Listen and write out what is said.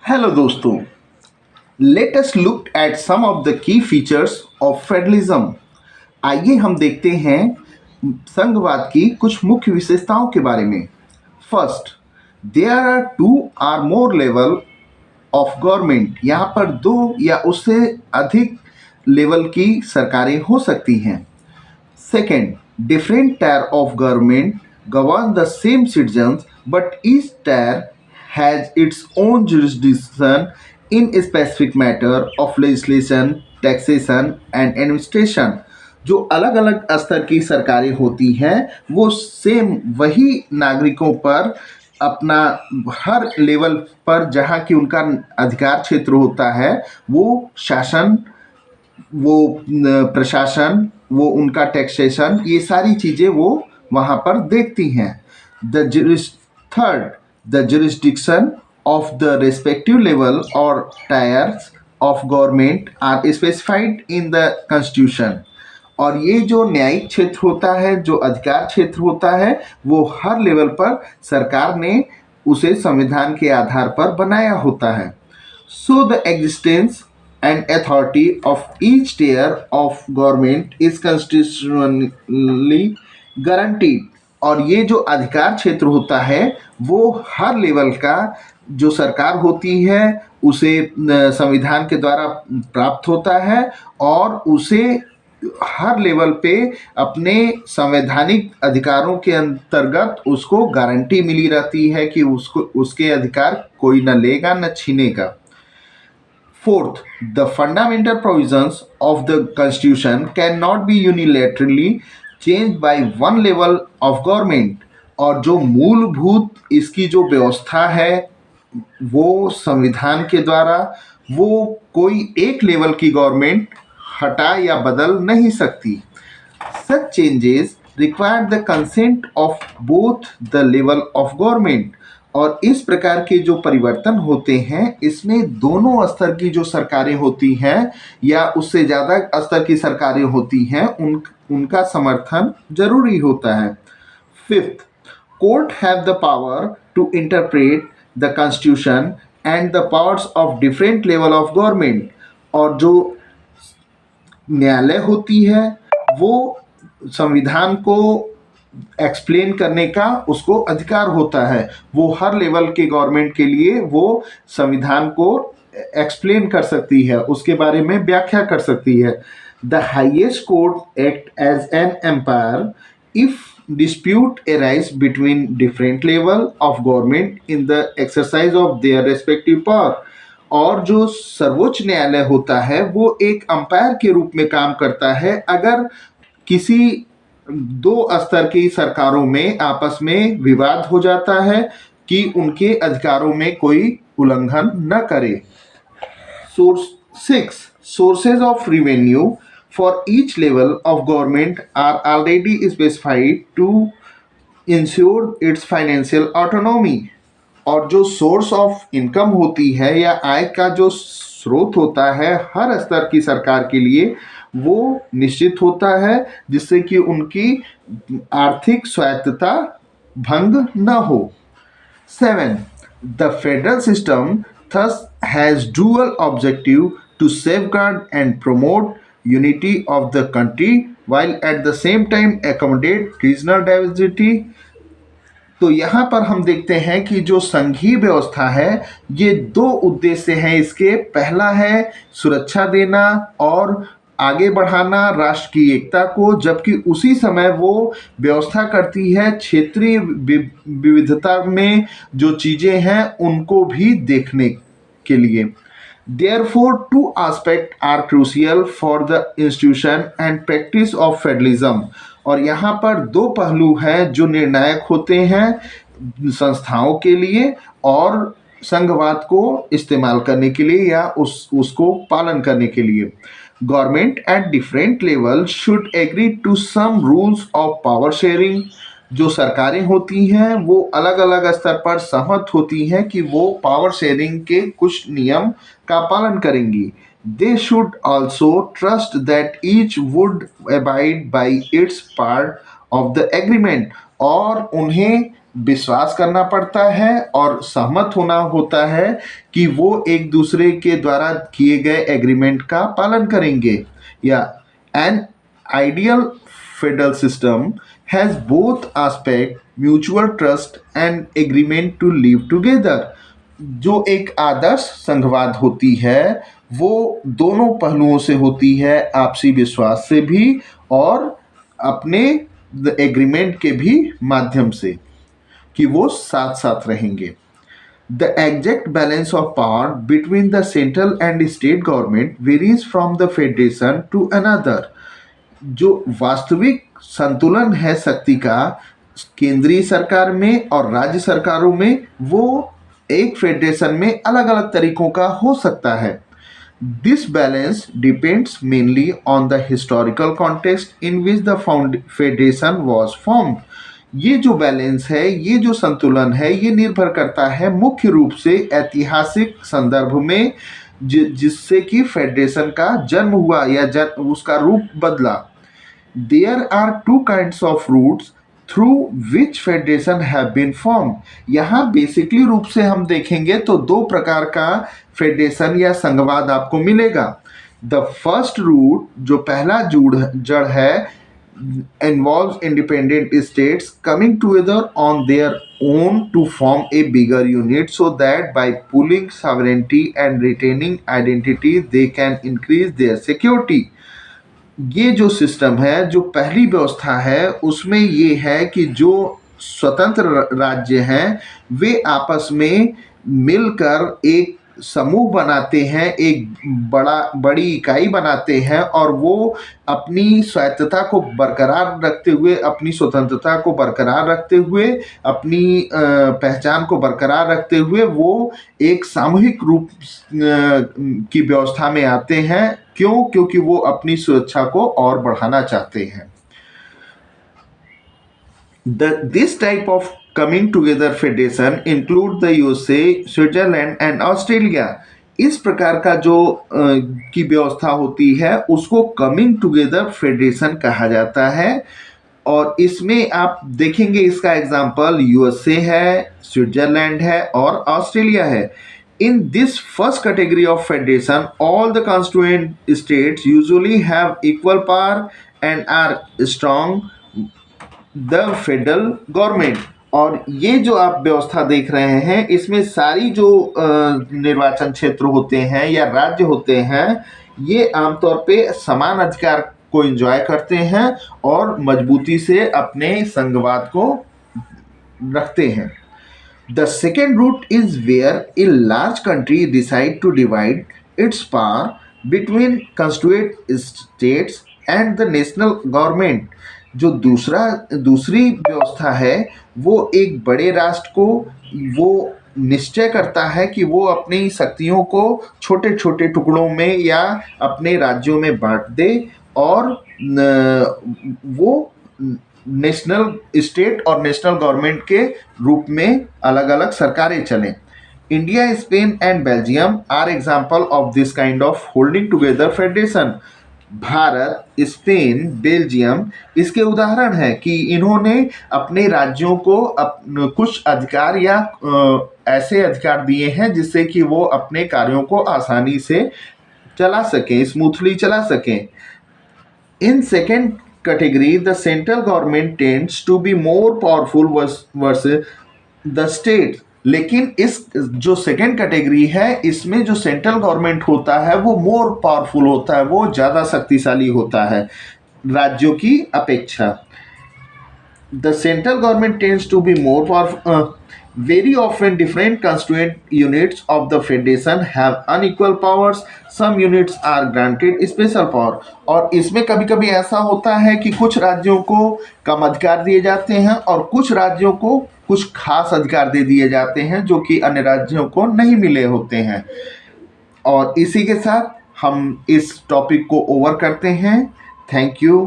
Hello दोस्तों, let us look at some of the key features of federalism. आइए हम देखते हैं संघवाद की कुछ मुख्य विशेषताओं के बारे में। First, there are two or more level of government. यहाँ पर दो या उससे अधिक लेवल की सरकारें हो सकती हैं। Second, different tier of government govern the same citizens, but each tier has its own jurisdiction in a specific matter of legislation, taxation and administration. जो अलग अलग स्तर की सरकारें होती हैं वो सेम वही नागरिकों पर अपना हर लेवल पर जहाँ की उनका अधिकार क्षेत्र होता है वो शासन, वो प्रशासन, वो उनका टैक्सेशन, ये सारी चीज़ें वो वहाँ पर देखती हैं। Third, the jurisdiction of the respective level और tiers of government are specified in the constitution. और ये जो न्यायिक क्षेत्र होता है, जो अधिकार क्षेत्र होता है, वो हर लेवल पर सरकार ने उसे संविधान के आधार पर बनाया होता है। So the existence and authority of each tier of government is constitutionally guaranteed। और ये जो अधिकार क्षेत्र होता है वो हर लेवल का जो सरकार होती है उसे संविधान के द्वारा प्राप्त होता है और उसे हर लेवल पे अपने संवैधानिक अधिकारों के अंतर्गत उसको गारंटी मिली रहती है कि उसको उसके अधिकार कोई न लेगा न छीनेगा। Fourth, the fundamental provisions of the Constitution cannot be unilaterally changed by one level of government। और जो मूलभूत इसकी जो व्यवस्था है वो संविधान के द्वारा वो कोई एक लेवल की गवर्नमेंट हटा या बदल नहीं सकती। Such changes require the consent of both the level of government। और इस प्रकार के जो परिवर्तन होते हैं इसमें दोनों स्तर की जो सरकारें होती हैं या उससे ज़्यादा स्तर की सरकारें होती हैं उनका समर्थन जरूरी होता है। Fifth, court have the power to interpret the constitution and the powers of different level of government. और जो न्यायालय होती है वो संविधान को एक्सप्लेन करने का उसको अधिकार होता है। वो हर लेवल के गवर्नमेंट के लिए वो संविधान को एक्सप्लेन कर सकती है, उसके बारे में व्याख्या कर सकती है। The highest court act as an umpire if dispute arise between different level of government in the exercise of their respective power। और जो सर्वोच्च न्यायालय होता है वो एक अंपायर के रूप में काम करता है अगर किसी दो स्तर की सरकारों में आपस में विवाद हो जाता है कि उनके अधिकारों में कोई उल्लंघन न करे। Six, sources of revenue for each level of government are already specified to ensure its financial autonomy। और जो सोर्स ऑफ इनकम होती है या आय का जो स्रोत होता है हर स्तर की सरकार के लिए वो निश्चित होता है जिससे कि उनकी आर्थिक स्वायत्तता भंग न हो। 7, the federal system thus has dual objective to safeguard and promote unity of the country while at the same time accommodate regional diversity। तो यहाँ पर हम देखते हैं कि जो संघीय व्यवस्था है ये दो उद्देश्य हैं इसके। पहला है सुरक्षा देना और आगे बढ़ाना राष्ट्र की एकता को, जबकि उसी समय वो व्यवस्था करती है क्षेत्रीय विविधता में जो चीज़ें हैं उनको भी देखने के लिए। Therefore, two aspects are crucial for the institution and practice of federalism। और यहाँ पर दो पहलू हैं जो निर्णायक होते हैं संस्थाओं के लिए और संघवाद को इस्तेमाल करने के लिए या उसको पालन करने के लिए। Government at different level should agree to some rules of power sharing. जो सरकारें होती हैं वो अलग अलग स्तर पर सहमत होती हैं कि वो पावर शेयरिंग के कुछ नियम का पालन करेंगी। They should also trust that each would abide by its part of the agreement। और उन्हें विश्वास करना पड़ता है और सहमत होना होता है कि वो एक दूसरे के द्वारा किए गए एग्रीमेंट का पालन करेंगे। या an ideal federal system has both aspect mutual trust and agreement to live together. जो एक आदर्श संघवाद होती है वो दोनों पहलुओं से होती है, आपसी विश्वास से भी और अपने एग्रीमेंट के भी माध्यम से कि वो साथ साथ रहेंगे। The exact balance of power between the central and state government varies from the federation to another. जो वास्तविक संतुलन है शक्ति का केंद्रीय सरकार में और राज्य सरकारों में, वो एक फेडरेशन में अलग अलग तरीकों का हो सकता है। This balance depends mainly on the historical context in which the federation was formed. ये जो बैलेंस है, ये जो संतुलन है, ये निर्भर करता है मुख्य रूप से ऐतिहासिक संदर्भ में जिससे कि फेडरेशन का जन्म हुआ या उसका रूप बदला। There are two kinds of routes through which federation have been form. यहाँ बेसिकली रूप से हम देखेंगे तो दो प्रकार का फेडरेशन या संघवाद आपको मिलेगा। द फर्स्ट रूट, जो पहला जड़ है, involves independent states coming together on their own to form a bigger unit so that by pooling sovereignty and retaining identity they can increase their security. ये जो सिस्टम है, जो पहली व्यवस्था है, उसमें ये है कि जो स्वतंत्र राज्य हैं वे आपस में मिलकर एक समूह बनाते हैं, एक बड़ी इकाई बनाते हैं और वो अपनी स्वायत्तता को बरकरार रखते हुए, अपनी स्वतंत्रता को बरकरार रखते हुए, अपनी पहचान को बरकरार रखते हुए वो एक सामूहिक रूप की व्यवस्था में आते हैं। क्यों? क्योंकि वो अपनी सुरक्षा को और बढ़ाना चाहते हैं। This type of coming together federation include the USA, Switzerland and Australia. इस प्रकार का जो की व्यवस्था होती है उसको कमिंग टुगेदर फेडरेशन कहा जाता है। और इसमें आप देखेंगे इसका एग्जाम्पल यूएसए है, स्विट्जरलैंड है और ऑस्ट्रेलिया है। In this first category of federation, all the constituent states usually have equal power and are strong the federal government। और ये जो आप व्यवस्था देख रहे हैं इसमें सारी जो निर्वाचन क्षेत्र होते हैं या राज्य होते हैं ये आमतौर पे समान अधिकार को एंजॉय करते हैं और मजबूती से अपने संघवाद को रखते हैं। The second route is where a large country decide to divide its power between constituent states and the national government। जो दूसरी व्यवस्था है वो एक बड़े राष्ट्र को वो निश्चय करता है कि वो अपनी शक्तियों को छोटे छोटे टुकड़ों में या अपने राज्यों में बांट दे और वो नेशनल स्टेट और नेशनल गवर्नमेंट के रूप में अलग अलग सरकारें चलें। India, Spain and Belgium are example of this kind of holding together federation. Bharat, Spain, Belgium इसके उदाहरण हैं कि इन्होंने अपने राज्यों को कुछ अधिकार या ऐसे अधिकार दिए हैं जिससे कि वो अपने कार्यों को आसानी से चला सकें, स्मूथली चला सकें। In second category, the central government tends to be more powerful versus the state। लेकिन इस जो सेकेंड कैटेगरी है इसमें जो सेंट्रल गवर्नमेंट होता है वो मोर पावरफुल होता है, वो ज़्यादा शक्तिशाली होता है राज्यों की अपेक्षा। The central government tends to be more powerful। Very often different constituent units of the federation have unequal powers। Some units are granted special power। और इसमें कभी कभी ऐसा होता है कि कुछ राज्यों को कम अधिकार दिए जाते हैं और कुछ राज्यों को कुछ खास अधिकार दे दिए जाते हैं जो कि अन्य राज्यों को नहीं मिले होते हैं। और इसी के साथ हम इस टॉपिक को ओवर करते हैं। Thank you.